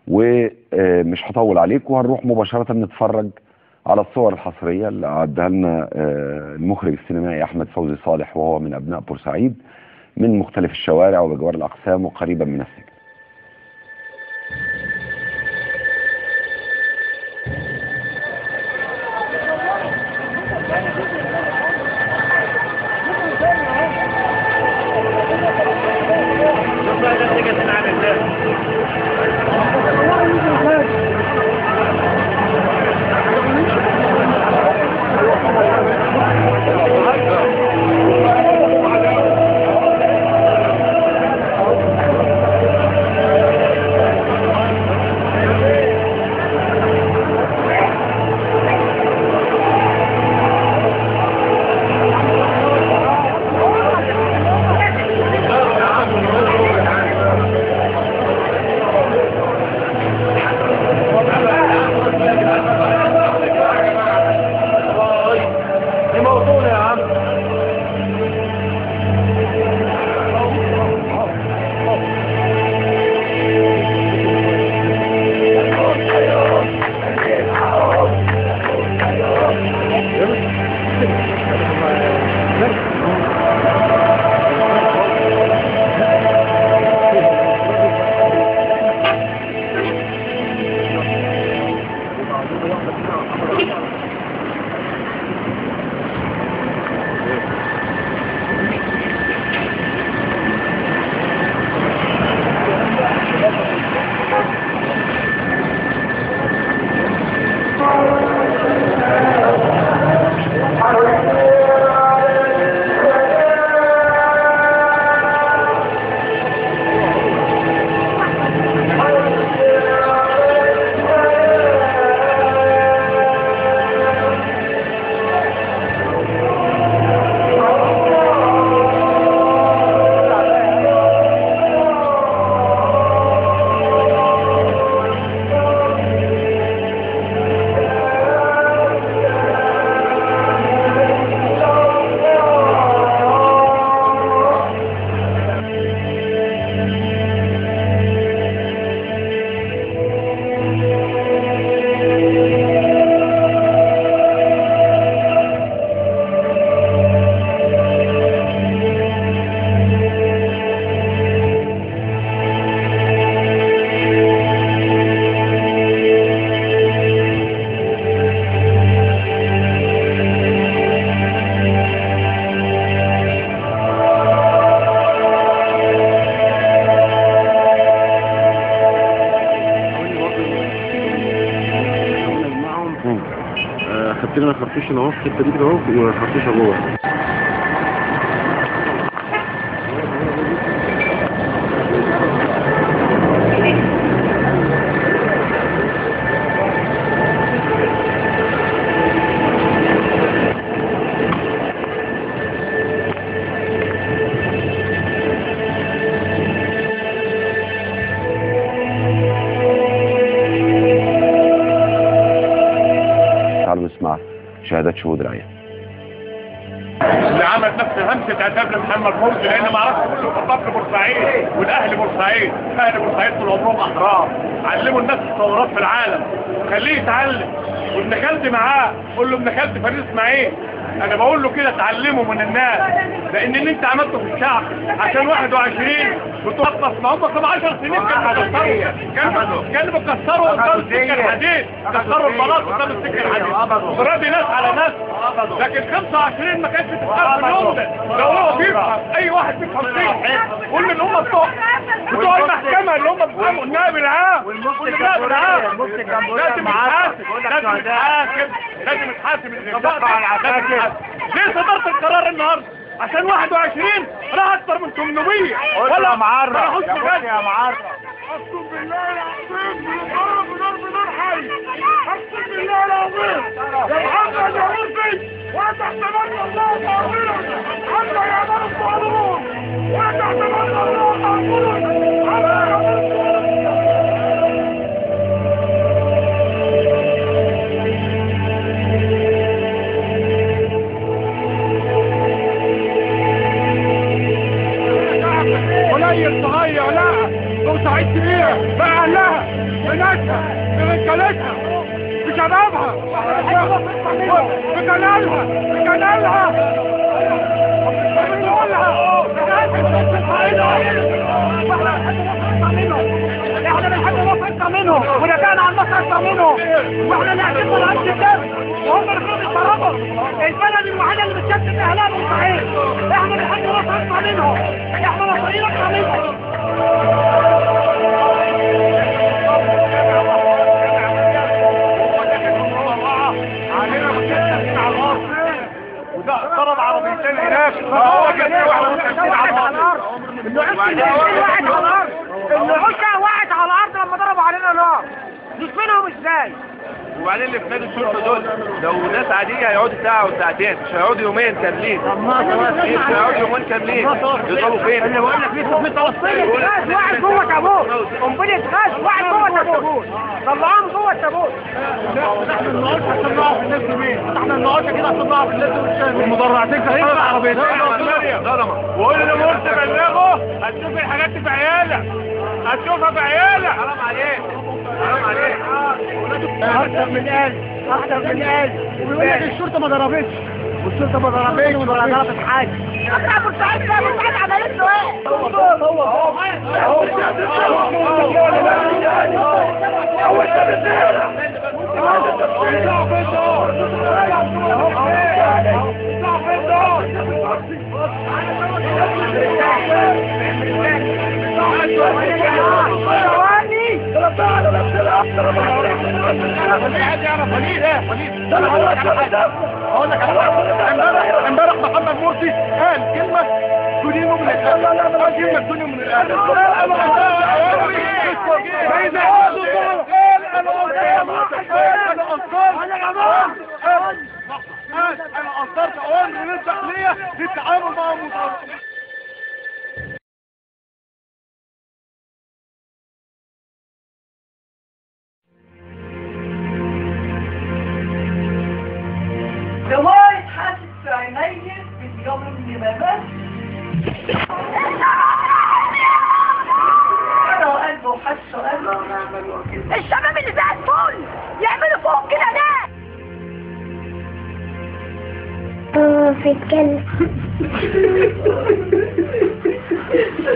ومش هطول عليكم، وهنروح مباشرة نتفرج على الصور الحصرية اللي عدها لنا المخرج السينمائي أحمد فوزي صالح، وهو من أبناء بورسعيد من مختلف الشوارع وبجوار الأقسام وقريبا من السجن. خدت لنا خرطوش اهو في الحته دي كده اهو، وخرطوشه جوه. نسمع شهادات شهود رعاية. اللي عمل نفس همسة عتاب لمحمد مرسي، لان ما عرفش كله في فضل بورسعيد والاهل بورسعيد. اهل بورسعيد طول عمرهم احرار، علموا الناس الثورات في العالم، خليه يتعلم. وابن خالتي معاه، قول له ابن خالتي فريد اسماعيل، انا بقول له كده اتعلموا من الناس، لان اللي انت عملته في الشعب عشان 21 بتوقف. ما هم كانوا 10 سنين كانوا بيكسروا قدام السكه الحديد، كسروا البلاط قدام السكه الحديد، فرادي ناس على ناس. لكن 25 ما كانش بتتعرف اليوم ده. لو هو بيفهم، اي واحد بيفهم فيه، كل اللي هم بتوع المحكمه اللي هم بيفهموا النائب العام والنائب العام لازم يتحاسب، لازم يتحاسب القضاء على العساكر. ليه صدرت القرار النهارده؟ عشان 21 راح اكتر من 800 ولا معرض يا معرض. اقسم بالله العظيم بنضرب نار حي، اقسم بالله العظيم يا محمد يا مرسي، وتحت منى الله تعبيرك حتى يعملوا القانون، وتحت منى الله تعبيرك حتى يعملوا القانون. قليل صغير، لا بورسعيد كبيرة بقى أهلها، بشبابها بجلالها احنا بنحب مصر اكتر منهم ورجعنا عن مصر اكتر منهم واحنا اللي عجبنا العز الدم وهم اللي كانوا بيتصرفوا البلد الوحيده اللي بتشتت اهلها مستحيل احنا بنحب مصر اكتر منهم احنا مصريين اكتر منهم وده ضرب عربيتين هناك هو كان في واحد متكسين على الارض النعوشة وقعت على الارض لما ضربوا علينا نار نشوفينهم ازاي وبعدين اللي في نادي الشرطه دول لو ناس عاديه هيقعدوا ساعه وساعتين مش هيقعدوا يومين كاملين مش هيقعدوا يومين كاملين يضربوا فين اللي بقول لك لسه في توصيل غاز وقعت جوه تابوت قنبله غاز وقعت جوه تابوت طلعوهم جوه التابوت احنا النهارده هنطلعوا في الناس يومين احنا النهارده كده هنطلعوا في الناس والشام المدرعتين هيطلع عربيتين وقول له مرسي بلغه هتشوف الحاجات دي في عيالك هتشوفها في عيالك حرام عليك اكتر من 1000 ويقول لك الشرطه ما ضربتش والشرطه ما ضربتش ولا ضربت حاجه اطلع بورسعيد بقى بورسعيد عملت له ايه امبارح محمد مرسي قال كلمة تدينه من الآن كلمة تدينه من الآن فإذا عادوا أنا أصدرت أوامر للداخلية للتعامل مع المتعرضين رواية حاسس في عينيه باليوم اللي ما مات أنا وقلبه وحسه قلبه الشباب اللي زي الفل يعملوا فوق كده ليه؟ في الجنة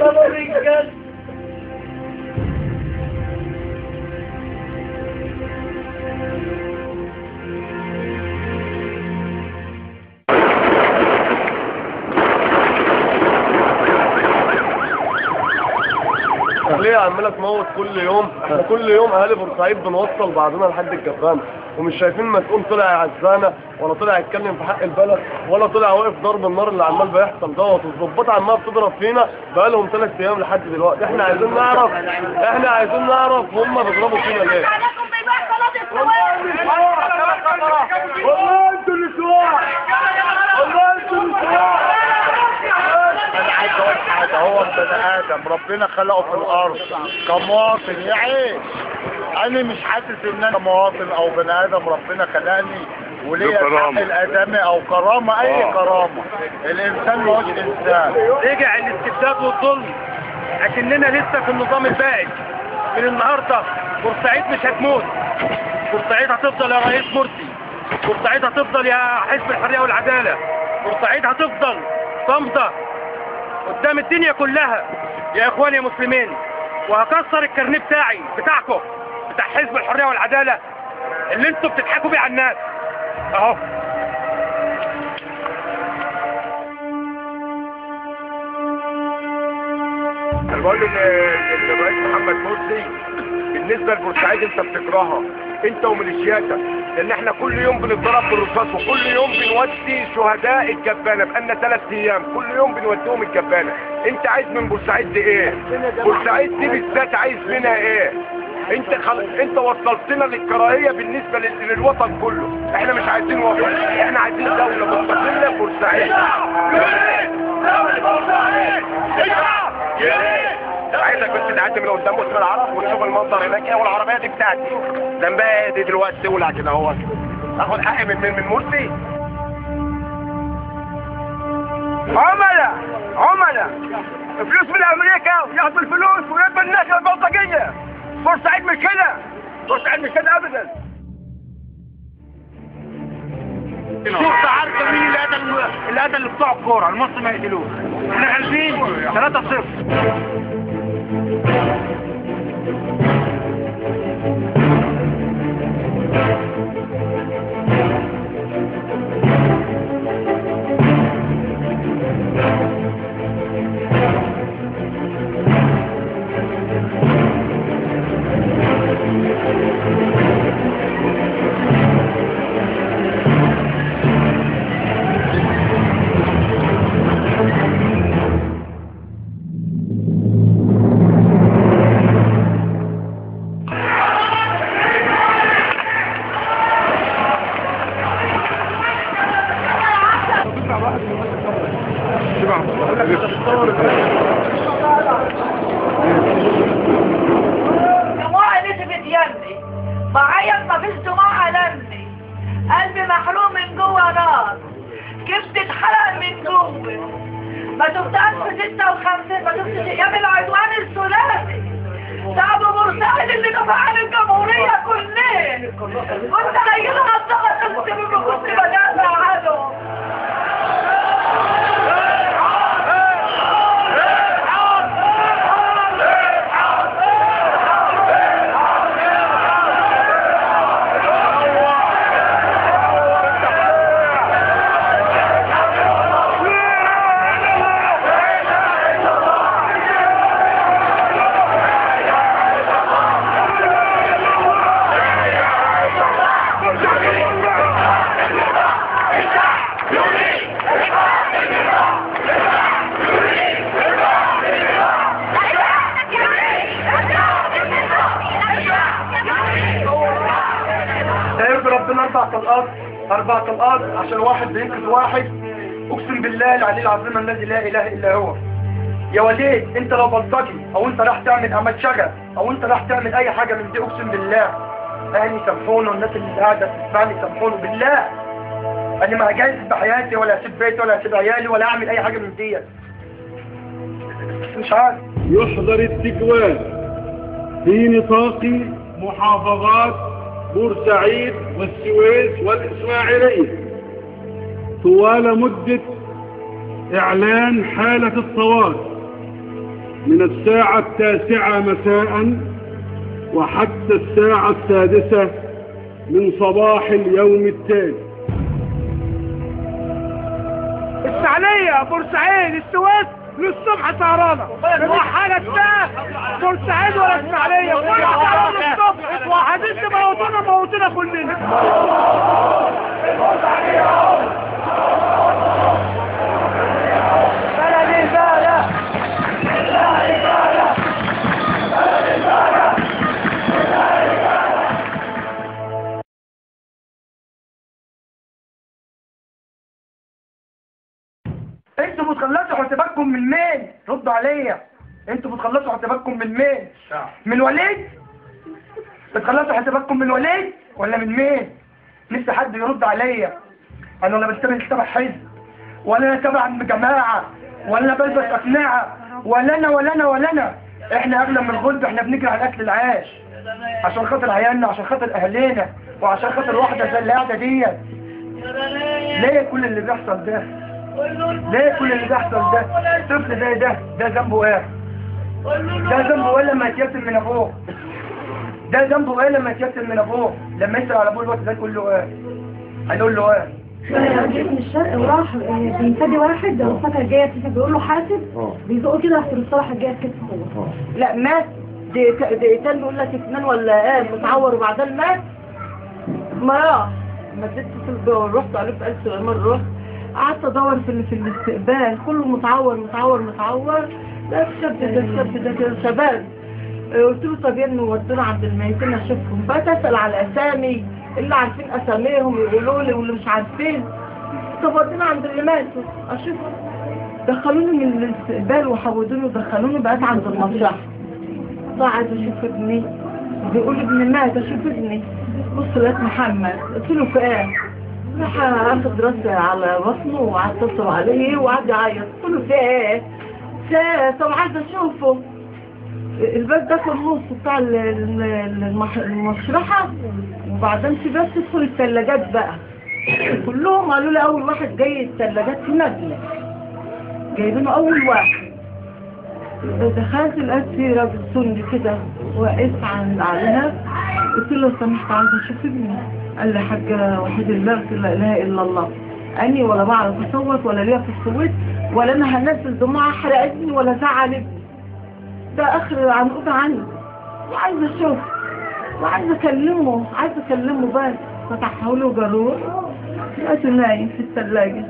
بابا رجال ليه عماله تموت كل يوم؟ احنا كل يوم اهالي بورسعيد بنوصل بعضنا لحد الجبانه ومش شايفين مسؤول طلع يعزانا ولا طلع يتكلم في حق البلد ولا طلع واقف ضرب النار اللي عمال بيحصل دوت والظباط عماله بتضرب فينا بقالهم 3 ايام لحد دلوقتي. احنا عايزين نعرف هم بيضربوا فينا ليه؟ والله انتوا اللي سواح انا عايز اقول حاجه هو بني ادم ربنا خلقه في الارض كمواطن يعيش. انا مش حاسس ان انا مواطن او بني ادم ربنا خلقني وليا حق الادمي او كرامه اي كرامه. الانسان ما هوش انسان. رجع الاستبداد والظلم لكننا لسه في النظام البائد. من النهارده بورسعيد مش هتموت، بورسعيد هتفضل يا رئيس مرسي، بورسعيد هتفضل يا حزب الحريه والعداله، بورسعيد هتفضل صامده قدام الدنيا كلها يا اخواني يا مسلمين. وهكسر الكارنيه بتاعكم بتاع حزب الحريه والعداله اللي انتوا بتضحكوا بيه على الناس اهو. انا بقول الرئيس محمد مرسي بالنسبه لبورسعيد انت بتكرهها انت وميليشياتك، لان احنا كل يوم بنتضرب بالرصاص وكل يوم بنودي شهداء الجبانه بقالنا 3 ايام كل يوم بنوديهم الجبانه. انت عايز من بورسعيد دي ايه؟ بورسعيد دي بالذات عايز منها ايه؟ انت وصلتنا للكراهيه بالنسبه للوطن كله. احنا مش عايزين وطن، احنا عايزين دوله مستقله بورسعيد. عايزك بس تعدي من قدام وسط العرب ونشوف المنظر هناك ايه. والعربيه دي بتاعتي ذنبها دي دلوقتي تولع كده اهو. اخد حقي من مرسي. عملاء فلوس من امريكا ياخدوا الفلوس ويبقى الناس البلطجيه. بورسعيد مش كده، بورسعيد مش كده ابدا. شفت عارفه مين اللي قتل اللي بتوع الكوره المصري ما يقتلوش. احنا عارفين 3-0. دموع نزفت يمي، بعيط مفيش دموع لمي، قلبي محروق من جوه نار، كبدي اتحرق من جوه، ما شفتهاش في 56، ما شفتش ايام العدوان الثلاثي، شعب بورسعيد اللي دفع عن الجمهورية كلها، كنت هيجيلها الضغط السبب وكنت بدافع عنه. ربنا 4 طلقات عشان واحد بينقذ واحد. اقسم بالله العلي العظيم الذي لا اله الا هو. يا وليد انت لو بلطجي او انت راح تعمل عمل شغل او انت راح تعمل اي حاجه من دي، اقسم بالله اهلي سامحوني والناس اللي قاعده تسمعني سامحوني بالله. انا ما هجازف بحياتي ولا اسيب بيتي ولا اسيب عيالي ولا اعمل اي حاجه من دي. مش عارف. يحظر التجوال في نطاق محافظات بورسعيد والسويس والإسماعيلية طوال مدة إعلان حالة الطوارئ من الساعة 9 مساء وحتى الساعة 6 من صباح اليوم التالي. الإسماعيلية، بورسعيد، السويس للصبح سهرانة، وحالة بقى بورسعيد ولا إسماعيلية كلها سهرانة للصبح، وعايزين موتونا كلنا. انتوا بتخلصوا حساباتكم من مين؟ ردوا عليا. انتوا بتخلصوا حساباتكم من مين؟ من وليد؟ بتخلصوا حساباتكم من وليد ولا من مين؟ لسه حد يرد عليا. انا ولا بنتبه تبع حزب ولا انا تبع جماعه ولا انا بلبس اقنعه ولا انا. احنا اغلى من الغلب، احنا بنجري على اكل العيش عشان خاطر عيالنا، عشان خاطر اهالينا، وعشان خاطر واحده زي اللي قاعده ديت. ليه كل اللي بيحصل ده؟ ليه كل اللي بيحصل ده؟ طفل زي ده ذنبه ايه؟ ده ذنبه ايه لما يتيتم من ابوه؟ ده ذنبه ايه لما يتيتم من ابوه؟ لما يسأل على ابوه الوقت ده يقول له ايه؟ هيقول له ايه؟ جيت من الشرق وراح بينتدي واحد الفترة الجاية بيقول له حاسب، بيزقه كده في الصراحة الجاية كتفه هو. لا مات دقيقتين بيقول لك اثنين ولا ايه متعور وبعدين مات. ما راح ما اديت اتصل رحت عليه في 1000 سليمان، رحت قعدت ادور في الاستقبال كله متعور. لا الشاب ده شباب. قلت له طب يا ابني ودونا عند الميتين اشوفهم. بقيت اسال على الاسامي اللي عارفين اساميهم يقولوا لي واللي مش عارفين. طب ودونا عند اللي ماتوا اشوفهم. دخلوني من الاستقبال وحودوني ودخلوني. بقيت عند المشرحه عايز اشوف ابني. بيقول ابني مات اشوف ابني. بص لقيت محمد. قلت له في ايه؟ راح اخد راسي على بطنه وقعدت اتصل عليه وقعد يعيط. قلت له في ايه؟ طب عايز اشوفه. الباب ده كان نص بتاع المشرحه وبعدين في بس تدخل الثلاجات بقى. كلهم قالوا لي اول واحد جاي الثلاجات في نزله جايبينه اول واحد. دخلت لقيت في راجل سني كده واقف عليها، قلت له سمحت عايزه اشوف ابني. قال لي حاجه وحيد الله، قلت له لا اله الا الله، اني ولا بعرف اصوت ولا ليا في الصوت ولا انا هنزل دموع احرق ابني ولا زعل ابني، ده اخر عنقود عني، وعايزه اشوف وعايزه اكلمه بس. فتحوا له جروح لقيته نايم في الثلاجه،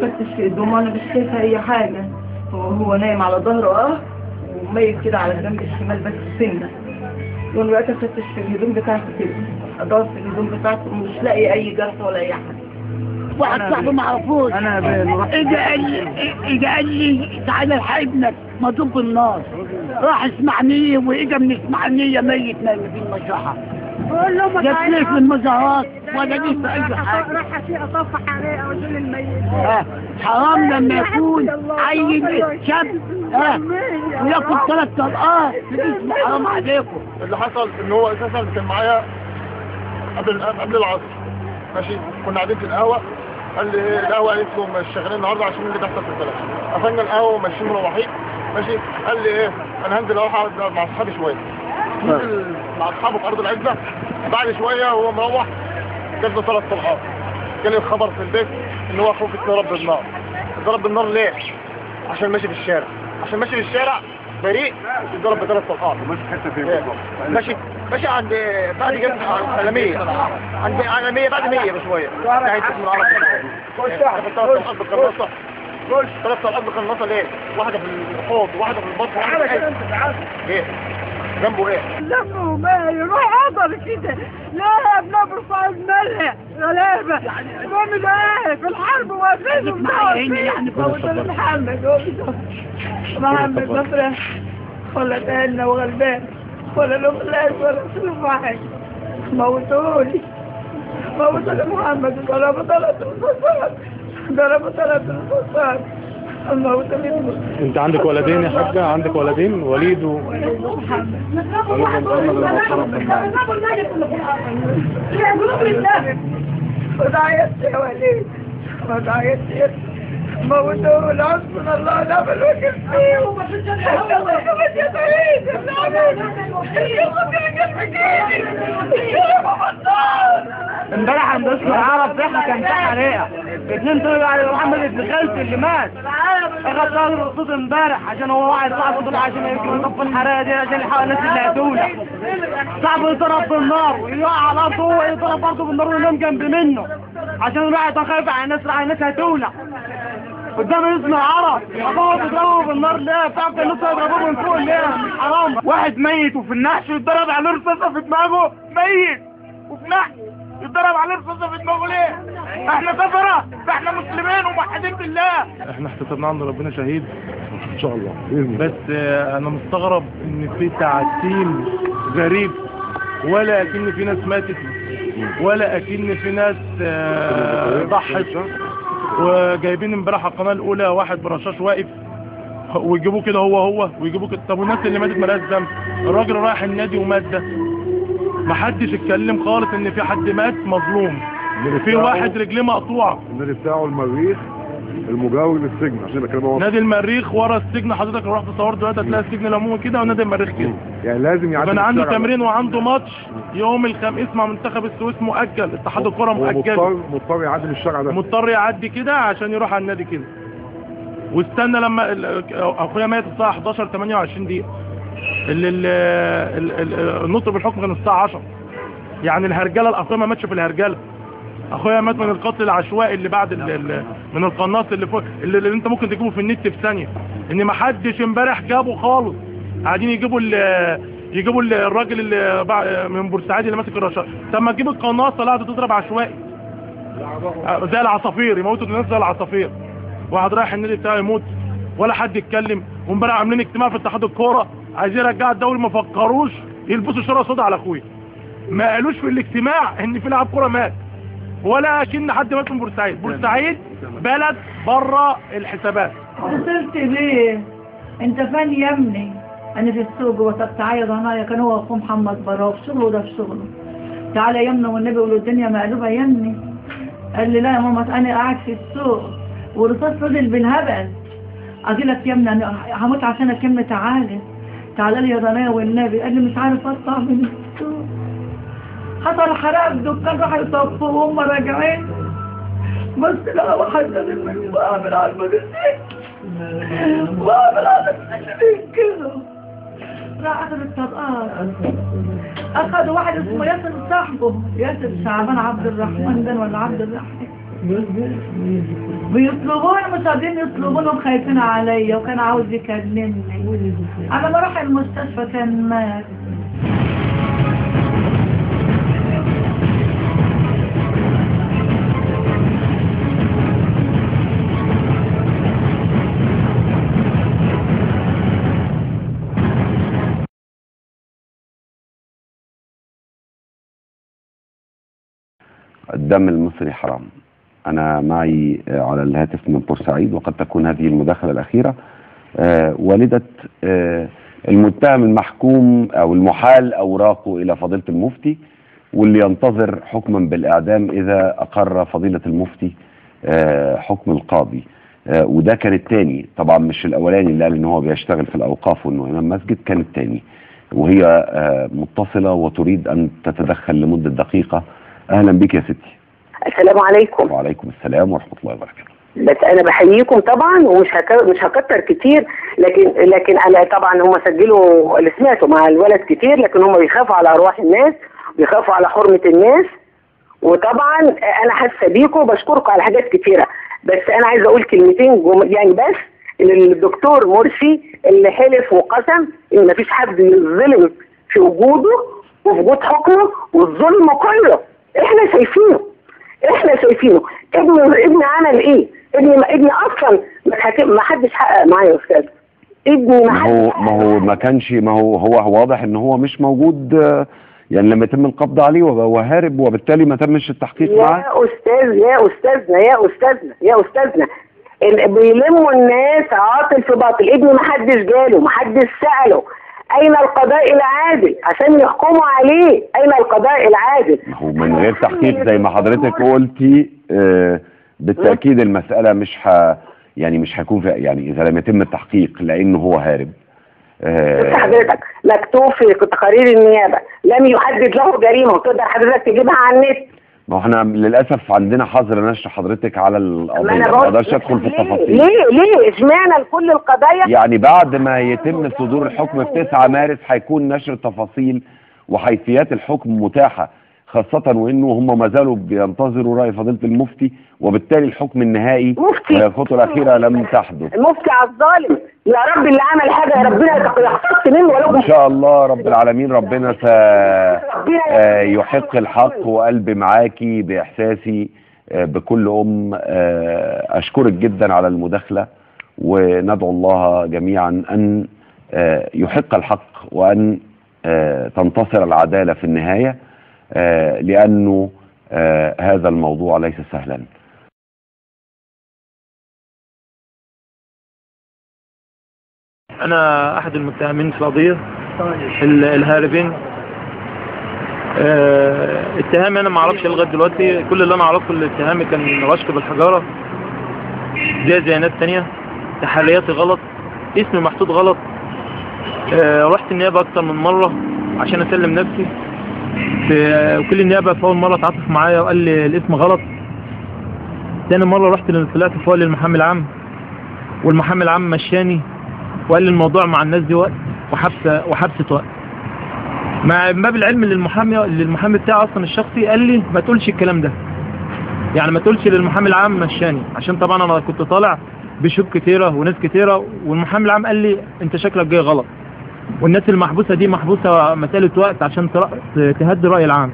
فتش في هدومه انا مش شايفه اي حاجه، هو نايم على ظهره وميت كده على الجنب الشمال بس السنه. وانا بقيت افتش في الهدوم بتاعته كده، ادور في الهدوم بتاعته مش لاقي اي جرح ولا اي حاجه. واحد صاحبي ما عرفوش اجى قال لي تعالى الحق ابنك مضروب بالنار، راح اسماعيليه واجى من اسماعيليه ميت في المشرحه. جت ليه في المزارات ولا ليه في اي حاجه، راح اشيء اصفح عليه او اشيل الميت. حرام لما يكون عيل شاب وياخد 3 طلقات في الاسم، حرام عليكم. اللي حصل ان هو اساسا كان معايا قبل العصر ماشي، كنا قاعدين في القهوه، قال لي القهوه قالت له مش شغالين النهارده عشان اللي بيحصل في البلد. قفلنا القهوه وماشيين مروحين ماشي، قال لي ايه انا هنزل اروح اقعد مع اصحابي شويه. نزل مع اصحابه في ارض العزه، بعد شويه وهو مروح جاب له 3 طلقات. جالي الخبر في البيت ان هو اخوه اتضرب بالنار. اتضرب بالنار ليه؟ عشان ماشي في الشارع، بريء اتضرب ب3 طلقات. ماشي حته فين؟ ماشي عند بعد جنب عالمية، عند عالمية بعد 100 بشوية. ناحية اسم العرب. خش 3 طلقات بالقناصة. 3 طلقات بالقناصة ليه؟ واحدة في الحوض وواحدة في البطن. ايه؟ جنبه ايه؟ جنبه ما يروح عضل كده. لا يا ابن بورسعيد ملح غلابة. بعمل ايه؟ في الحرب واقفين يعني محمد مفرح ولا تهنا وغلبان ولا له فلاس ولا سلوك واحد. موتولي محمد، ضربوا 3 رصاصات. انت عندك ولدين يا حاجة؟ عندك ولدين؟ وليد وضعيت يا وليد، وضعيت موتوا حسبنا الله ونعم الوكيل فيه. يا سعيد امبارح عند اسم العرب احنا كان في حريقه، 2 طلعوا على محمد بن خالتي اللي مات. اخد ظهر الرصاص امبارح عشان هو واحد صاحبه طلع عشان يطفي الحريقه دي عشان يحاول الناس اللي هتولع. صاحبه يضرب بالنار ويقع على الارض وهو يضرب برضه بالنار وينام جنب منه عشان الواحد خايف على الناس هتولع قدام اسم العرب. يضربوا بيضربوا بالنار ليه؟ بتعرف الناس يضربوه من فوق ليه؟ حرام. واحد ميت وفي النحش يتضرب عليه رصاصه في دماغه، ميت وفي نحش يتضرب عليه رصاصه في دماغه ليه؟ احنا سفره، احنا مسلمين وموحدين بالله. احنا احتسبنا عند ربنا شهيد ان شاء الله بس انا مستغرب ان في تعتيم غريب، ولا اكن في ناس ماتت ولا اكن في ناس ضحت. وجايبين امبارح على القناه الاولى واحد برشاش واقف ويجيبوه كده هو ويجيبوه كده. طب والناس اللي ماتت مالهاش ذنب؟ الراجل رايح النادي ومات، ده محدش اتكلم خالص ان في حد مات مظلوم. في واحد رجليه مقطوعه. النادي بتاعه المريخ المجاور للسجن عشان بكلمه. نادي المريخ ورا السجن، حضرتك لو رحت صورت دلوقتي هتلاقي السجن العمومي كده ونادي المريخ كده. يعني لازم يعدي. كان عنده تمرين وعنده ماتش يوم الخميس مع منتخب السويس مؤجل، اتحاد الكره مؤجل. مضطر يعدي من الشارع ده، مضطر يعدي كده عشان يروح على النادي كده. واستنى لما اخويا مات الساعه 11 28 دقيقه. النطق بالحكم كان الساعه 10. يعني الهرجله، الاخويا ما ماتش في الهرجله، اخويا مات من القتل العشوائي اللي بعد من القناص اللي فوق اللي انت ممكن تجيبه في النت في ثانيه. ان ما حدش امبارح جابه خالص. قاعدين يجيبوا الراجل اللي من بورسعيد اللي ماسك الرشاش. طب ما تجيب القناصه اللي قاعده تضرب عشوائي زي العصافير، يموتوا الناس زي العصافير. واحد رايح النادي بتاعه يموت ولا حد يتكلم. وامبارح عاملين اجتماع في اتحاد الكوره عايزين يرجعوا الدوري، ما فكروش يلبسوا شاره سودا على اخويا. ما قالوش في الاجتماع ان في لاعب كوره مات ولا كن حد مات من بورسعيد. بورسعيد بلد بره الحسابات. اتصلت بيه، انت فين يا ابني؟ انا في السوق وسبت عيط هنايا، كان هو اخو محمد براء في شغله، ده في شغله. تعالى يا ابني والنبي، قولوا الدنيا مقلوبه يا ابني. قال لي لا يا ماما انا قاعد في السوق، والرصاص فضل بالهبل. قلت لك يا ابني انا هموت عشانك يا ابني، تعالى لي يا ضنايا والنبي. قال لي مش عارف اطلع من السوق. حصل حرق الدكان، راحوا يصفوا وهم راجعين بس لقى واحد نازل من وقع على المجازين، وقع على المجازين كده. راح اخذ الطبقات، اخذوا واحد اسمه ياسر صاحبه، ياسر شعبان عبد الرحمن ده ولا عبد الرحمن، بيطلبوني مش قادرين يطلبونهم، خايفين عليا وكان عاوز يكلمني. انا ما راح المستشفى كان مات. الدم المصري حرام. أنا معي على الهاتف من بورسعيد، وقد تكون هذه المداخلة الأخيرة، والدة المتهم المحكوم أو المحال أوراقه إلى فضيلة المفتي، واللي ينتظر حكما بالإعدام إذا أقر فضيلة المفتي حكم القاضي. وده كان الثاني طبعا، مش الأولاني اللي قال إن هو بيشتغل في الأوقاف وإنه إمام مسجد، كان الثاني. وهي متصلة وتريد أن تتدخل لمدة دقيقة. أهلا بك يا ستي. السلام عليكم. وعليكم السلام ورحمة الله وبركاته. بس أنا بحييكم طبعا، ومش مش هكتر كتير، لكن أنا طبعا هم سجلوا اللي سمعته مع الولد كتير، لكن هم بيخافوا على أرواح الناس، بيخافوا على حرمة الناس. وطبعا أنا حاسة بيكم وبشكركم على حاجات كتيرة، بس أنا عايزة أقول كلمتين يعني بس الدكتور مرسي اللي حلف وقسم إن مفيش حد يظلم في وجوده وفي وجود حكمه، والظلم كله احنا شايفينه. ابني عمل ايه؟ ابني اصلا ما حدش حقق معايا يا استاذ. ابني ما هو واضح ان هو مش موجود، يعني لما يتم القبض عليه وهو هارب، وبالتالي ما تمش التحقيق معاه. يا استاذنا بيلموا الناس عاطل في باطل. ابني ما حدش جاله، ما حدش سأله أين القضاء العادل عشان يحكموا عليه؟ أين القضاء العادل؟ هو من غير تحقيق زي ما حضرتك قلتي، بالتأكيد المسألة مش هيكون فيها، يعني إذا لم يتم التحقيق لأنه هو هارب. حضرتك مكتوب في تقارير النيابة لم يحدد له جريمة، وتقدر حضرتك تجيبها على النت. ما احنا للأسف عندنا حظر نشر حضرتك على القضية، ما اقدرش ادخل في التفاصيل. ليه؟ اشمعنى لكل القضايا؟ يعني بعد ما يتم صدور الحكم في 9 مارس هيكون نشر تفاصيل وحيثيات الحكم متاحة، خاصة وانه هم ما زالوا بينتظروا رأي فضيلة المفتي، وبالتالي الحكم النهائي والخطوة الأخيرة لم تحدث. المفتي على الظالم، يا رب اللي عمل حاجة يا ربنا يختص منه ولو ان شاء الله رب العالمين. ربنا سيحق الحق، وقلبي معاكي بإحساسي بكل أشكرك جدا على المداخلة، وندعو الله جميعا أن يحق الحق وأن تنتصر العدالة في النهاية، لأنه هذا الموضوع ليس سهلا. أنا أحد المتهمين في القضية الهاربين. اتهامي أنا ما أعرفش لغاية دلوقتي، كل اللي أنا أعرفه الاتهامي كان رشق بالحجارة زي ناس تانية، تحرياتي غلط، اسمي محطوط غلط. رحت النيابة أكتر من مرة عشان أسلم نفسي، وكل النيابة في أول مرة تعاطف معايا وقال لي الاسم غلط. تاني مرة رحت طلعت فوق للمحامي العام، والمحامي العام مشاني وقال لي الموضوع مع الناس دي وقت وحبسة وقت. مع باب العلم للمحامي بتاعي اصلا الشخصي قال لي ما تقولش الكلام ده، يعني ما تقولش للمحامي العام مشاني، عشان طبعا انا كنت طالع بشوك كتيرة وناس كتيرة، والمحامي العام قال لي انت شكلك جاي غلط، والناس المحبوسة دي محبوسة مسألة وقت عشان تهدي الرأي العام.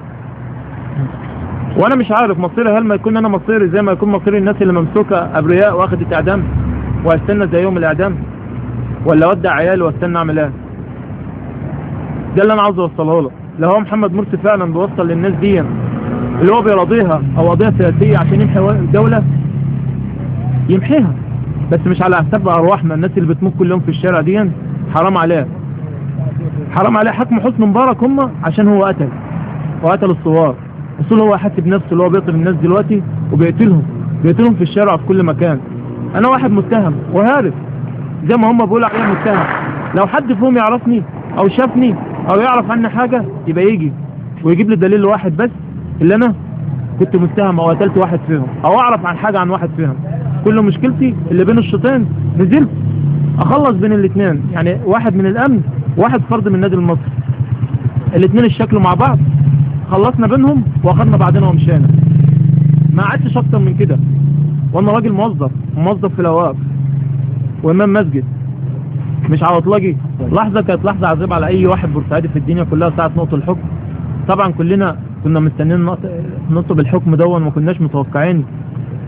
وانا مش عارف مصيري، هل ما يكون انا مصيري زي ما يكون مصير الناس اللي ممسوكة ابرياء واخدت اعدام واستنى زي يوم الاعدام، ولا ودع عيالي واستنى اعمل ايه؟ ده اللي انا عاوز اوصله له. لو هو محمد مرسي فعلا بيوصل للناس دي اللي هو بيراضيها او قضيه سياسيه عشان يمحي الدوله، يمحيها، بس مش على حساب ارواحنا. الناس اللي بتموت كل يوم في الشارع دي حرام عليه، حرام عليه. حكم حسني مبارك هم عشان هو قتل الثوار، اصل هو حاسس بنفسه اللي هو بيقتل الناس دلوقتي وبيقتلهم في الشارع وفي كل مكان. انا واحد متهم وهارب زي ما هم بيقولوا عليا متهم. لو حد فيهم يعرفني او شافني او يعرف عني حاجه يبقى يجي ويجيب لي دليل واحد بس اللي انا كنت متهم او قتلت واحد فيهم او اعرف عن حاجه عن واحد فيهم. كل مشكلتي اللي بين الشوطين نزلت اخلص بين الاثنين، يعني واحد من الامن وواحد فرد من النادي المصري، الاثنين اشتكلوا مع بعض، خلصنا بينهم واخدنا بعدين ومشينا. ما عدتش اكتر من كده. وانا راجل موظف في الاوقاف وامام مسجد مش عواطلجي. لحظه كانت لحظه عذاب على اي واحد بورسعيدي في الدنيا كلها ساعه نقطه الحكم. طبعا كلنا كنا مستنيين نطلب الحكم ده وما كناش متوقعين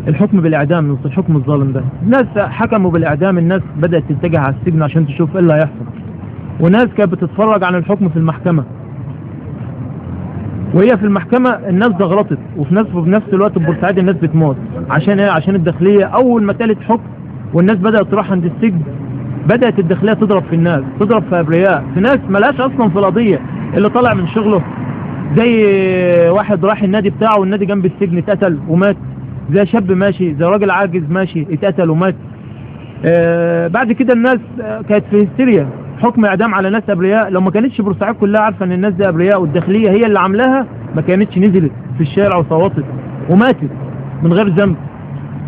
الحكم بالاعدام، نص الحكم الظالم ده. الناس حكموا بالاعدام، الناس بدات تتجه على السجن عشان تشوف ايه اللي هيحصل، وناس كانت بتتفرج عن الحكم في المحكمه، وهي في المحكمه الناس زغرطت، وفي نفس الوقت في بورسعيد الناس بتموت. عشان ايه؟ عشان الداخليه اول ما تالت حكم والناس بدات تروح عند السجن، بدات الداخليه تضرب في الناس، تضرب في ابرياء، في ناس ملاش اصلا في القضيه، اللي طالع من شغله زي واحد راح النادي بتاعه والنادي جنب السجن اتقتل ومات، زي شاب ماشي، زي راجل عاجز ماشي اتقتل ومات. بعد كده الناس كانت في هستيريا، حكم اعدام على ناس ابرياء. لو ما كانتش بورسعيد كلها عارفه ان الناس دي ابرياء والداخليه هي اللي عاملاها ما كانتش نزلت في الشارع وصوتت وماتت من غير ذنب.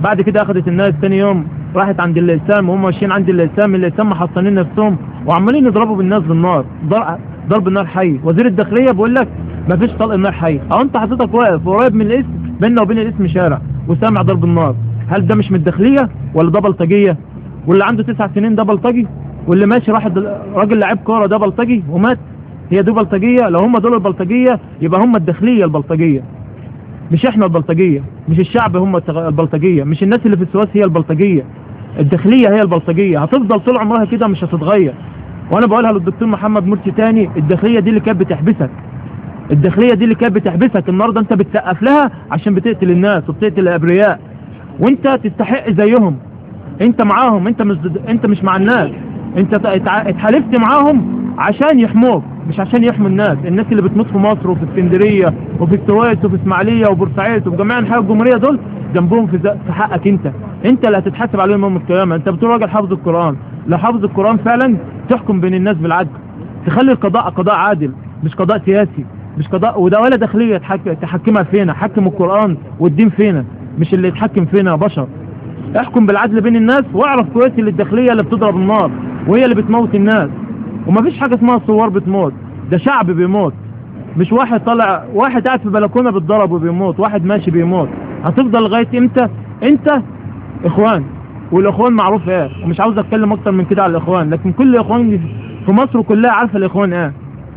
بعد كده اخذت الناس ثاني يوم راحت عند الليسام، وهم ماشيين عند الليسام محصنين نفسهم وعمالين يضربوا بالناس بالنار، ضرب النار حي. وزير الداخليه بيقول لك ما فيش طلق النار حي. او انت حضرتك واقف قريب من الاسم، بيننا وبين الاسم شارع، وسامع ضرب النار. هل ده مش من الداخليه ولا ده بلطجيه؟ واللي عنده 9 سنين ده بلطجي، واللي ماشي راجل لعيب كوره ده بلطجي ومات؟ هي دي بلطجيه؟ لو هم دول البلطجيه يبقى هم الداخليه البلطجيه، مش احنا البلطجيه، مش الشعب هم البلطجيه، مش الناس اللي في السويس هي البلطجيه، الداخليه هي البلطجيه. هتفضل طول عمرها كده مش هتتغير. وانا بقولها للدكتور محمد مرسي تاني، الداخليه دي اللي كانت بتحبسك، الداخليه دي اللي كانت بتحبسك، النهارده انت بتسقف لها عشان بتقتل الناس وبتقتل الابرياء، وانت تستحق زيهم. انت معاهم، انت مش مع الناس، انت اتحالفت معاهم عشان يحموك مش عشان يحموا الناس اللي بتموت في مصر وفي اسكندريه وفي السويس وفي اسماعيليه وبورسعيد وفي جميع انحاء الجمهوريه، دول ذنبهم في حقك انت اللي هتتحاسب عليهم يوم القيامه. انت بتقول راجل حافظ القران، لو حافظ القران فعلا تحكم بين الناس بالعدل، تخلي القضاء قضاء عادل مش قضاء سياسي، مش قضاء وده ولا داخليه تحكمها فينا. حكم القران والدين فينا، مش اللي يتحكم فينا بشر. احكم بالعدل بين الناس، واعرف كويس اللي الداخليه اللي بتضرب النار وهي اللي بتموت الناس، ومفيش حاجه اسمها ثوار بتموت، ده شعب بيموت، مش واحد طالع، واحد قاعد في بلكونه بيتضرب وبيموت، واحد ماشي بيموت. هتفضل لغايه امتى؟ انت اخوان، والاخوان معروف ايه، ومش عاوز اتكلم اكتر من كده على الاخوان، لكن كل اخوان في مصر كلها عارفه الاخوان ايه،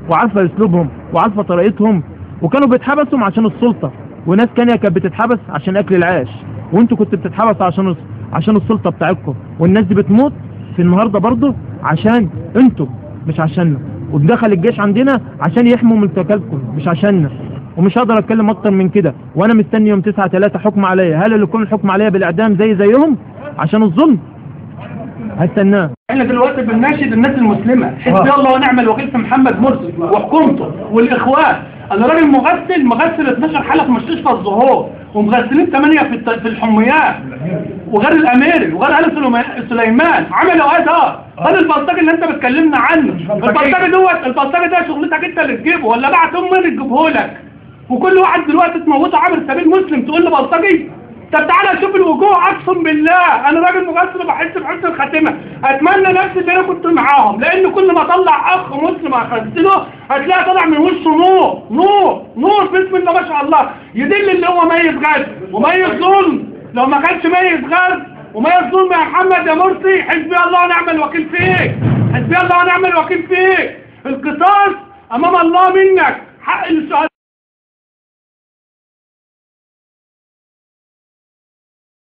وعارفه اسلوبهم وعارفه طريقتهم، وكانوا بيتحبسوا عشان السلطه، وناس تانيه كانت بتتحبس عشان اكل العيش، وانتوا كنتوا بتتحبسوا عشان السلطه بتاعتكم، والناس دي بتموت في النهارده برضه عشان انتوا مش عشاننا، ودخل الجيش عندنا عشان يحموا ملتقاتكم مش عشاننا. ومش هقدر اتكلم اكتر من كده، وانا مستني يوم 9/3 حكم عليا. هل اللي يكون الحكم عليا بالاعدام زيهم عشان الظلم؟ هستناه. احنا دلوقتي بنناشد الناس المسلمه، حسبي الله ونعم الوكيل في محمد مرسي وحكومته والاخوان. انا راجل مغسل 12 حاله في مستشفى الزهور، ومغسلين 8 في الحميات، وغير الاميري وغير ال سليمان. عملوا ايه ده؟ هذا البلطجي اللي انت بتكلمنا عنه، البلطجي ده شغلتك انت اللي تجيبه ولا بعت امي اللي تجيبه لك؟ وكل واحد دلوقتي تموته عامل سبيل مسلم تقول لي بلطجي؟ طب تعالى شوف الوجوه، اقسم بالله انا راجل مغسل وبحس بحسن الخاتمه. اتمنى نفسي اللي انا كنت معاهم، لان كل ما اطلع اخ مسلم اغسله هتلاقي طالع من وشه نور بسم الله ما شاء الله، يدل اللي هو ميز غد وميز ظلم. لو ما كانش ميز غد وميز ظلم يا محمد يا مرسي، حسبي الله ونعم الوكيل فيك، حسبي الله ونعم الوكيل فيك. القصاص امام الله منك، حق